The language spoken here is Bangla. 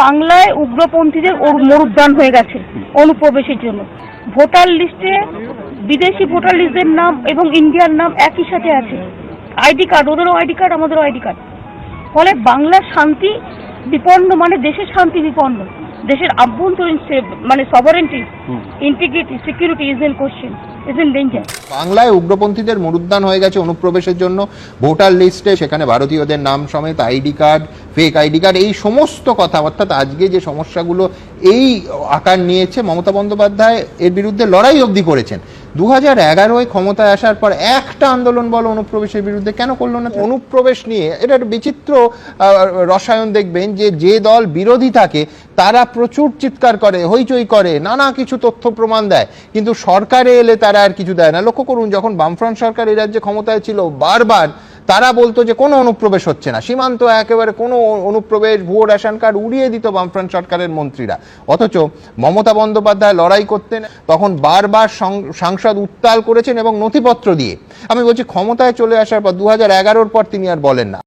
বাংলায় উগ্রপন্থীদের মরুদ্যান হয়ে গেছে অনুপ্রবেশের জন্য। ভোটার লিস্টে বিদেশি ভোটার লিস্টের নাম এবং ইন্ডিয়ার নাম একই সাথে আছে। আইডি কার্ড, ওদেরও আইডি কার্ড, আমাদেরও আইডি কার্ড। ফলে বাংলার শান্তি বিপন্ন, মানে দেশের শান্তি বিপন্ন, দেশের আভ্যন্তরীণ মানে sovereignty, integrity, security is in question, is in danger. বাংলায় উগ্রপন্থীদের মরুদ্যান হয়ে গেছে অনুপ্রবেশের জন্য। ভোটার লিস্টে সেখানে ভারতীয়দের নাম সমেত ID card, fake ID card, এই সমস্ত কথা, অর্থাৎ আজকে যে সমস্যাগুলো এই আকার নিয়েছে, মমতা বন্দ্যোপাধ্যায় এর বিরুদ্ধে লড়াই অবধি করেছেন। 2011 ক্ষমতায় আসার পর একটা আন্দোলন বলো অনুপ্রবেশের বিরুদ্ধে কেন করলো না? অনুপ্রবেশ নিয়ে এটা একটা বিচিত্র রসায়ন দেখবেন যে দল বিরোধী থাকে তারা প্রচুর চিৎকার করে, হইচই করে, নানা কিছু তথ্য প্রমাণ দেয়, কিন্তু সরকারে এলে তারা আর কিছু দেয় না। লক্ষ্য করুন, যখন বামফ্রন্ট সরকার এই রাজ্যে ক্ষমতায় ছিল, বারবার তারা বলতো যে কোনো অনুপ্রবেশ হচ্ছে না, সীমান্ত একেবারে কোনো অনুপ্রবেশ, ভুয়ো রেশন কার্ড উড়িয়ে দিত বামফ্রন্ট সরকারের মন্ত্রীরা। অথচ মমতা বন্দ্যোপাধ্যায় লড়াই করতেন, তখন বারবার সাংসদ উত্তাল করেছেন এবং নথিপত্র দিয়ে। আমি বলছি ক্ষমতায় চলে আসার পর 2011 পর তিনি আর বলেন না।